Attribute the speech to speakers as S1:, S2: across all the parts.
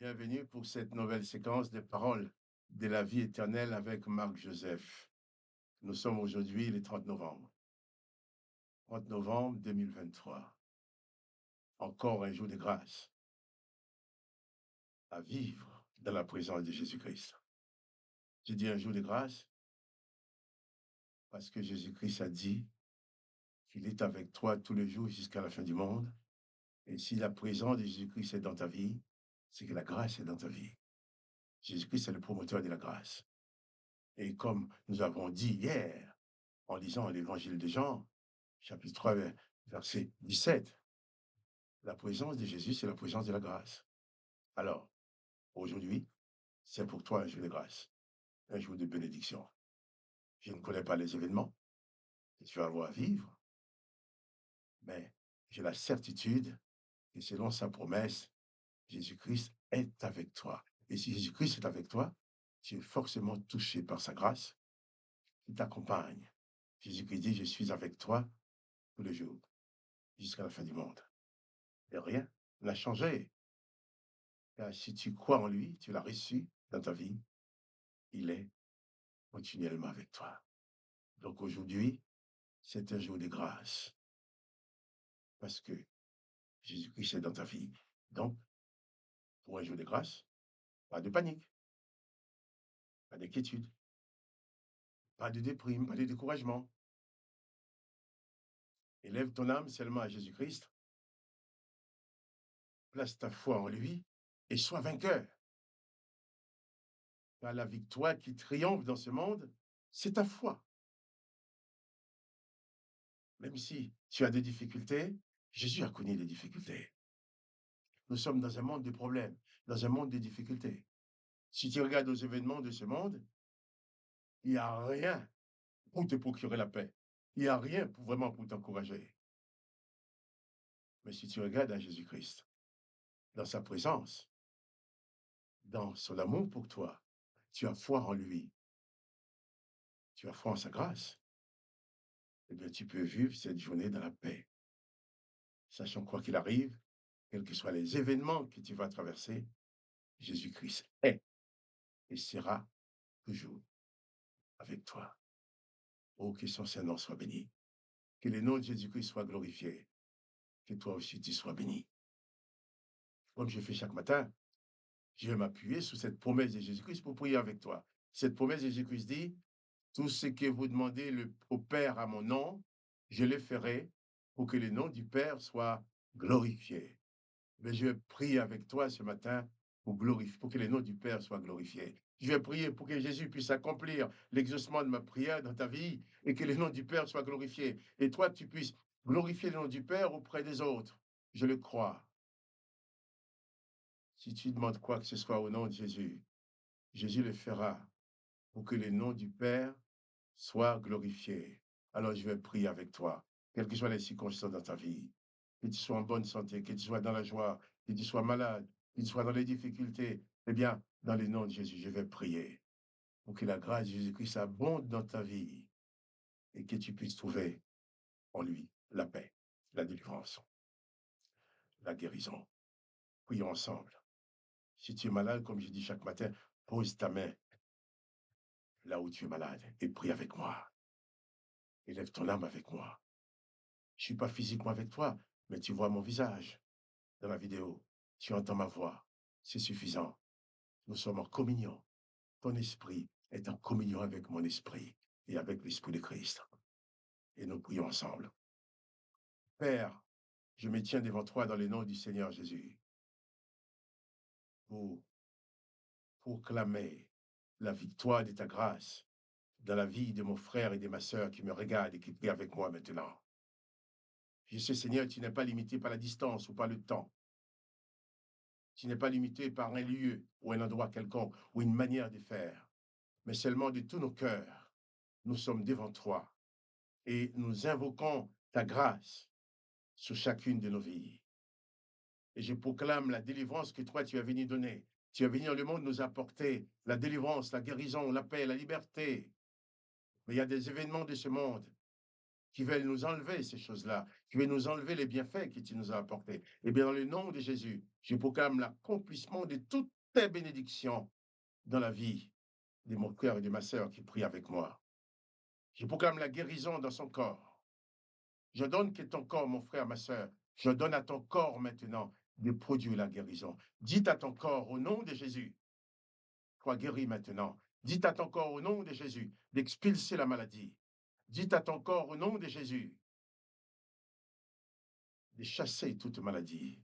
S1: Bienvenue pour cette nouvelle séquence des paroles de la vie éternelle avec Marc Joseph. Nous sommes aujourd'hui le 30 novembre. 30 novembre 2023. Encore un jour de grâce à vivre dans la présence de Jésus-Christ. J'ai dit un jour de grâce parce que Jésus-Christ a dit qu'il est avec toi tous les jours jusqu'à la fin du monde. Et si la présence de Jésus-Christ est dans ta vie, c'est que la grâce est dans ta vie. Jésus-Christ est le promoteur de la grâce. Et comme nous avons dit hier, en lisant l'évangile de Jean, chapitre 3, verset 17, la présence de Jésus, c'est la présence de la grâce. Alors, aujourd'hui, c'est pour toi un jour de grâce, un jour de bénédiction. Je ne connais pas les événements que tu vas avoir à vivre, mais j'ai la certitude que selon sa promesse, Jésus-Christ est avec toi. Et si Jésus-Christ est avec toi, tu es forcément touché par sa grâce qui t'accompagne. Jésus-Christ dit, je suis avec toi tous les jours, jusqu'à la fin du monde. Et rien n'a changé. Car si tu crois en lui, tu l'as reçu dans ta vie, il est continuellement avec toi. Donc aujourd'hui, c'est un jour de grâce parce que Jésus-Christ est dans ta vie. Donc, pour un jour de grâce, pas de panique, pas d'inquiétude, pas de déprime, pas de découragement. Élève ton âme seulement à Jésus-Christ, place ta foi en lui et sois vainqueur. Car la victoire qui triomphe dans ce monde, c'est ta foi. Même si tu as des difficultés, Jésus a connu les difficultés. Nous sommes dans un monde de problèmes, dans un monde de difficultés. Si tu regardes aux événements de ce monde, il n'y a rien pour te procurer la paix. Il n'y a rien pour vraiment pour t'encourager. Mais si tu regardes à Jésus-Christ, dans sa présence, dans son amour pour toi, tu as foi en lui, tu as foi en sa grâce, eh bien, tu peux vivre cette journée dans la paix, sachant quoi qu'il arrive, quels que soient les événements que tu vas traverser, Jésus-Christ est et sera toujours avec toi. Oh, que son Saint-Nom soit béni. Que le nom de Jésus-Christ soit glorifié. Que toi aussi tu sois béni. Comme je fais chaque matin, je vais m'appuyer sur cette promesse de Jésus-Christ pour prier avec toi. Cette promesse de Jésus-Christ dit, tout ce que vous demandez au Père à mon nom, je le ferai pour que le nom du Père soit glorifié. Mais je vais prier avec toi ce matin pour que le nom du Père soit glorifié. Je vais prier pour que Jésus puisse accomplir l'exaucement de ma prière dans ta vie et que le nom du Père soit glorifié. Et toi, tu puisses glorifier le nom du Père auprès des autres. Je le crois. Si tu demandes quoi que ce soit au nom de Jésus, Jésus le fera pour que le nom du Père soit glorifié. Alors je vais prier avec toi, quelles que soient les circonstances dans ta vie, que tu sois en bonne santé, que tu sois dans la joie, que tu sois malade, que tu sois dans les difficultés. Eh bien, dans le nom de Jésus, je vais prier pour que la grâce de Jésus-Christ abonde dans ta vie et que tu puisses trouver en lui la paix, la délivrance, la guérison. Prions ensemble. Si tu es malade, comme je dis chaque matin, pose ta main là où tu es malade et prie avec moi. Élève ton âme avec moi. Je ne suis pas physiquement avec toi, mais tu vois mon visage dans la vidéo. Tu entends ma voix. C'est suffisant. Nous sommes en communion. Ton esprit est en communion avec mon esprit et avec l'esprit de Christ. Et nous prions ensemble. Père, je me tiens devant toi dans le nom du Seigneur Jésus pour proclamer la victoire de ta grâce dans la vie de mon frère et de ma sœur qui me regardent et qui prient avec moi maintenant. Je sais, Seigneur, tu n'es pas limité par la distance ou par le temps. Tu n'es pas limité par un lieu ou un endroit quelconque ou une manière de faire, mais seulement de tous nos cœurs. Nous sommes devant toi et nous invoquons ta grâce sur chacune de nos vies. Et je proclame la délivrance que toi, tu as venu donner. Tu as venu dans le monde nous apporter la délivrance, la guérison, la paix, la liberté. Mais il y a des événements de ce monde qui veulent nous enlever ces choses-là, qui veulent nous enlever les bienfaits que tu nous as apportés. Eh bien, dans le nom de Jésus, je proclame l'accomplissement de toutes tes bénédictions dans la vie de mon cœur et de ma sœur qui prie avec moi. Je proclame la guérison dans son corps. Je donne que ton corps, mon frère, ma sœur, je donne à ton corps maintenant de produire la guérison. Dites à ton corps, au nom de Jésus, sois guéri maintenant. Dites à ton corps, au nom de Jésus, d'expulser la maladie. Dites à ton corps, au nom de Jésus, de chasser toute maladie.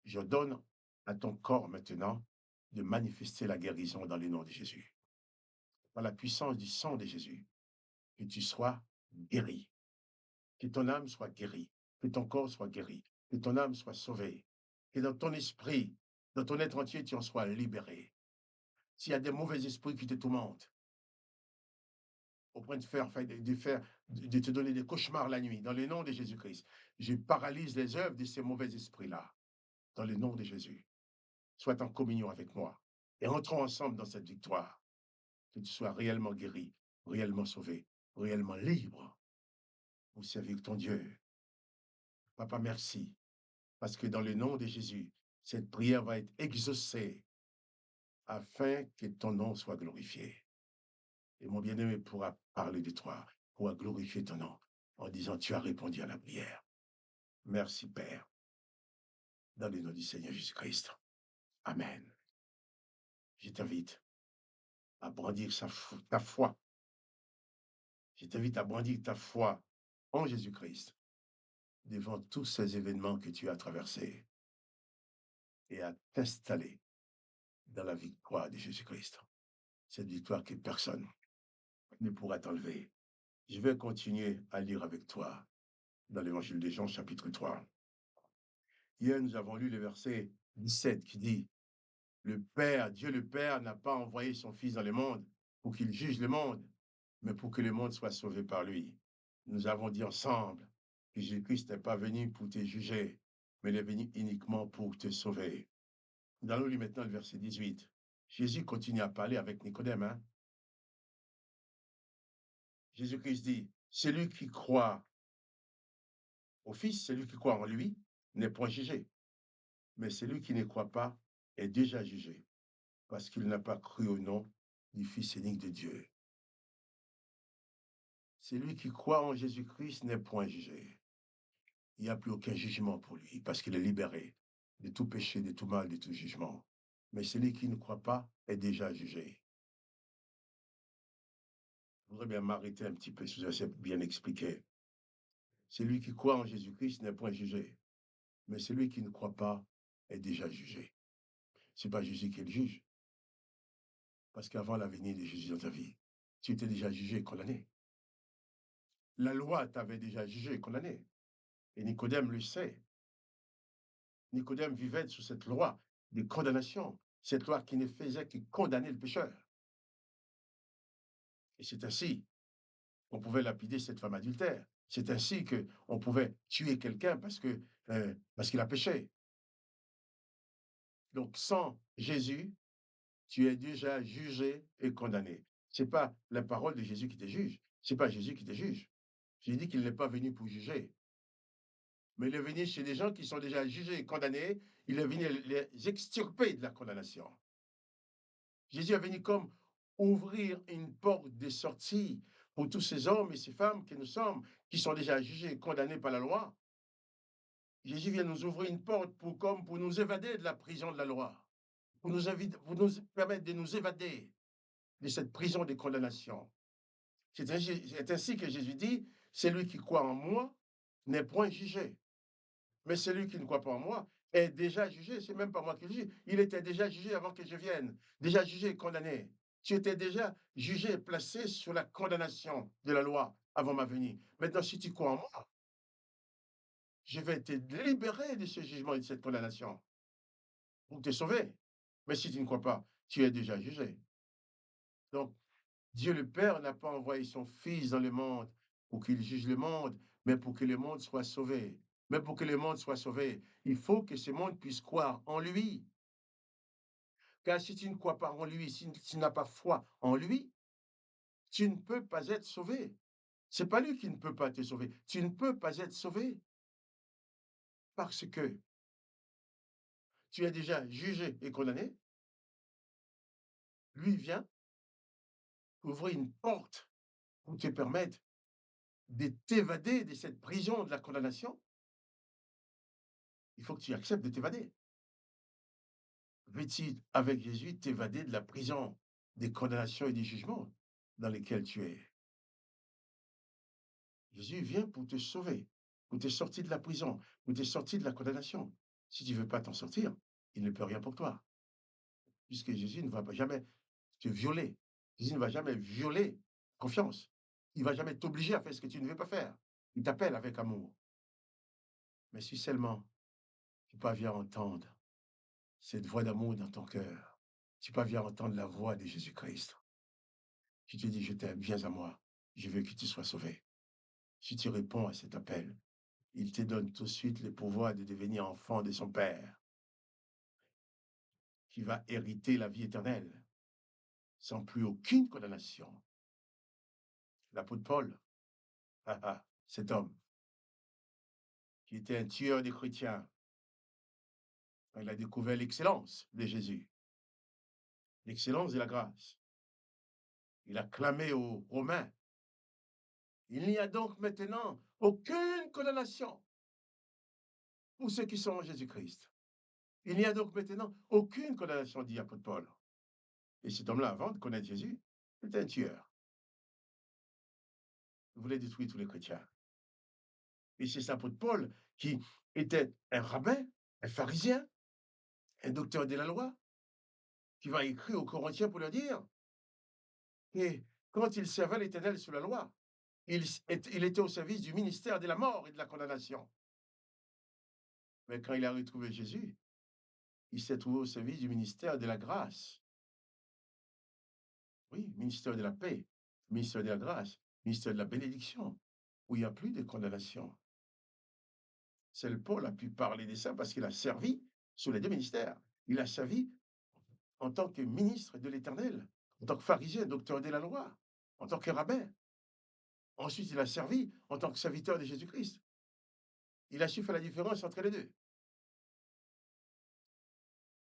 S1: Je donne à ton corps maintenant de manifester la guérison dans le nom de Jésus. Par la puissance du sang de Jésus, que tu sois guéri, que ton âme soit guérie, que ton corps soit guéri, que ton âme soit sauvée, que dans ton esprit, dans ton être entier, tu en sois libéré. S'il y a des mauvais esprits qui te tourmentent, au point de de te donner des cauchemars la nuit, dans le nom de Jésus-Christ, je paralyse les œuvres de ces mauvais esprits-là, dans le nom de Jésus. Sois en communion avec moi et entrons ensemble dans cette victoire, que tu sois réellement guéri, réellement sauvé, réellement libre pour servir ton Dieu. Papa, merci, parce que dans le nom de Jésus, cette prière va être exaucée afin que ton nom soit glorifié. Et mon bien-aimé pourra parler de toi, pourra glorifier ton nom en disant, tu as répondu à la prière. Merci, Père, dans le nom du Seigneur Jésus-Christ. Amen. Je t'invite à brandir ta foi. Je t'invite à brandir ta foi en Jésus-Christ devant tous ces événements que tu as traversés et à t'installer dans la victoire de Jésus-Christ. Cette victoire que personne ne pourra t'enlever. Je vais continuer à lire avec toi dans l'Évangile de Jean, chapitre 3. Hier, nous avons lu le verset 17 qui dit, le Père, Dieu le Père n'a pas envoyé son Fils dans le monde pour qu'il juge le monde, mais pour que le monde soit sauvé par lui. Nous avons dit ensemble que Jésus-Christ n'est pas venu pour te juger, mais il est venu uniquement pour te sauver. Nous allons lire maintenant le verset 18. Jésus continue à parler avec Nicodème. Jésus-Christ dit, celui qui croit au Fils, celui qui croit en lui, n'est point jugé. Mais celui qui ne croit pas est déjà jugé, parce qu'il n'a pas cru au nom du Fils unique de Dieu. Celui qui croit en Jésus-Christ n'est point jugé. Il n'y a plus aucun jugement pour lui, parce qu'il est libéré de tout péché, de tout mal, de tout jugement. Mais celui qui ne croit pas est déjà jugé. Je voudrais bien m'arrêter un petit peu sur ce bien expliqué. Celui qui croit en Jésus-Christ n'est point jugé. Mais celui qui ne croit pas est déjà jugé. Ce n'est pas Jésus qui est le juge. Parce qu'avant la venue de Jésus dans ta vie, tu étais déjà jugé et condamné. La loi t'avait déjà jugé et condamné. Et Nicodème le sait. Nicodème vivait sous cette loi de condamnation, cette loi qui ne faisait que condamner le pécheur. Et c'est ainsi qu'on pouvait lapider cette femme adultère. C'est ainsi qu'on pouvait tuer quelqu'un parce qu'il a péché. Donc, sans Jésus, tu es déjà jugé et condamné. Ce n'est pas la parole de Jésus qui te juge. Ce n'est pas Jésus qui te juge. J'ai dit qu'il n'est pas venu pour juger. Mais il est venu chez des gens qui sont déjà jugés et condamnés. Il est venu les extirper de la condamnation. Jésus est venu comme ouvrir une porte de sortie pour tous ces hommes et ces femmes que nous sommes, qui sont déjà jugés et condamnés par la loi. Jésus vient nous ouvrir une porte pour nous évader de la prison de la loi, pour nous permettre de nous évader de cette prison de condamnation. C'est ainsi que Jésus dit, celui qui croit en moi n'est point jugé. Mais celui qui ne croit pas en moi est déjà jugé. C'est même pas moi qui le juge. Il était déjà jugé avant que je vienne. Déjà jugé et condamné. Tu étais déjà jugé et placé sous la condamnation de la loi avant ma venue. Maintenant, si tu crois en moi, je vais te libérer de ce jugement et de cette condamnation pour te sauver. Mais si tu ne crois pas, tu es déjà jugé. Donc, Dieu le Père n'a pas envoyé son Fils dans le monde pour qu'il juge le monde, mais pour que le monde soit sauvé. Mais pour que le monde soit sauvé, il faut que ce monde puisse croire en lui. Car si tu ne crois pas en lui, si tu n'as pas foi en lui, tu ne peux pas être sauvé. C'est pas lui qui ne peut pas te sauver. Tu ne peux pas être sauvé parce que tu es déjà jugé et condamné. Lui vient ouvrir une porte pour te permettre de t'évader de cette prison de la condamnation. Il faut que tu acceptes de t'évader. Veux-tu, avec Jésus, t'évader de la prison des condamnations et des jugements dans lesquels tu es? Jésus vient pour te sauver, pour te sortir de la prison, pour te sortir de la condamnation. Si tu ne veux pas t'en sortir, il ne peut rien pour toi, puisque Jésus ne va pas jamais te violer. Jésus ne va jamais violer confiance. Il ne va jamais t'obliger à faire ce que tu ne veux pas faire. Il t'appelle avec amour. Mais si seulement tu parviens à entendre cette voix d'amour dans ton cœur, tu parviens à entendre la voix de Jésus-Christ, qui te dit, je t'aime, viens à moi, je veux que tu sois sauvé. Si tu réponds à cet appel, il te donne tout de suite le pouvoir de devenir enfant de son Père, qui va hériter la vie éternelle, sans plus aucune condamnation. L'apôtre Paul, cet homme, qui était un tueur des chrétiens, il a découvert l'excellence de Jésus, l'excellence de la grâce. Il a clamé aux Romains, il n'y a donc maintenant aucune condamnation pour ceux qui sont en Jésus-Christ. Il n'y a donc maintenant aucune condamnation, dit l'apôtre Paul. Et cet homme-là, avant de connaître Jésus, était un tueur. Il voulait détruire tous les chrétiens. Et c'est l'apôtre Paul qui était un rabbin, un pharisien, un docteur de la loi, qui va écrire aux Corinthiens pour leur dire que quand il servait l'Éternel sous la loi, il était au service du ministère de la mort et de la condamnation. Mais quand il a retrouvé Jésus, il s'est trouvé au service du ministère de la grâce. Oui, ministère de la paix, ministère de la grâce, ministère de la bénédiction, où il n'y a plus de condamnation. Seul Paul a pu parler de ça parce qu'il a servi sous les deux ministères. Il a servi en tant que ministre de l'Éternel, en tant que pharisien, docteur de la loi, en tant que rabbin. Ensuite, il a servi en tant que serviteur de Jésus-Christ. Il a su faire la différence entre les deux.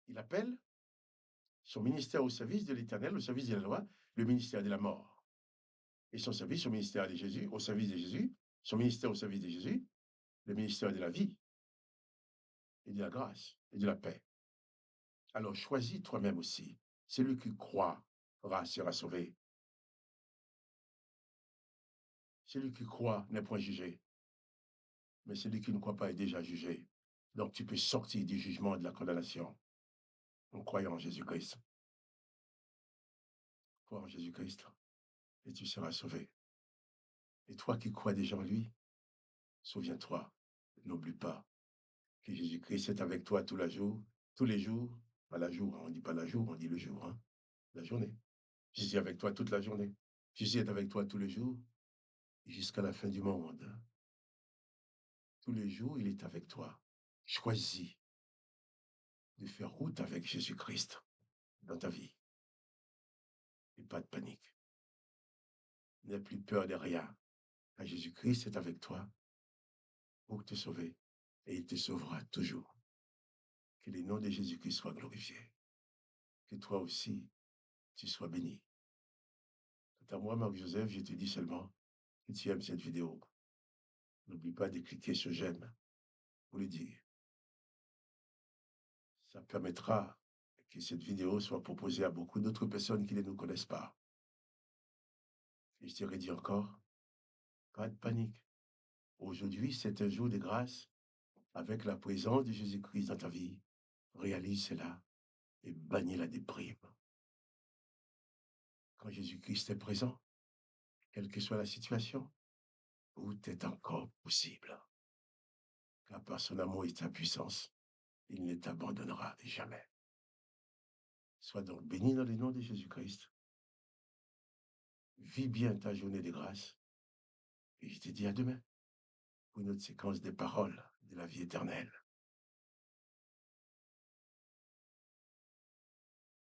S1: Il appelle son ministère au service de l'Éternel, au service de la loi, le ministère de la mort. Et son service au ministère de Jésus, au service de Jésus, son ministère au service de Jésus, le ministère de la vie et de la grâce et de la paix. Alors choisis toi-même aussi. Celui qui croira sera sauvé. Celui qui croit n'est point jugé, mais celui qui ne croit pas est déjà jugé. Donc tu peux sortir du jugement et de la condamnation en croyant en Jésus-Christ. Crois en Jésus-Christ et tu seras sauvé. Et toi qui crois déjà en lui, souviens-toi, n'oublie pas que Jésus-Christ est avec toi tous les jours, pas la jour, on ne dit pas la jour, on dit le jour, hein, la journée. Jésus est avec toi toute la journée. Jésus est avec toi tous les jours jusqu'à la fin du monde. Tous les jours, il est avec toi. Choisis de faire route avec Jésus-Christ dans ta vie. Et pas de panique. N'aie plus peur de rien. Car Jésus-Christ est avec toi pour te sauver. Et il te sauvera toujours. Que le nom de Jésus-Christ soit glorifié. Que toi aussi, tu sois béni. Quant à moi, Marc-Joseph, je te dis seulement que tu aimes cette vidéo. N'oublie pas de cliquer sur j'aime pour le dire. Ça permettra que cette vidéo soit proposée à beaucoup d'autres personnes qui ne nous connaissent pas. Et je te redis encore, pas de panique. Aujourd'hui, c'est un jour de grâce avec la présence de Jésus-Christ dans ta vie. Réalise cela et bannis la déprime. Quand Jésus-Christ est présent, quelle que soit la situation, tout est encore possible. Car par son amour et sa puissance, il ne t'abandonnera jamais. Sois donc béni dans le nom de Jésus-Christ. Vis bien ta journée de grâce. Et je te dis à demain pour une autre séquence des paroles de la vie éternelle.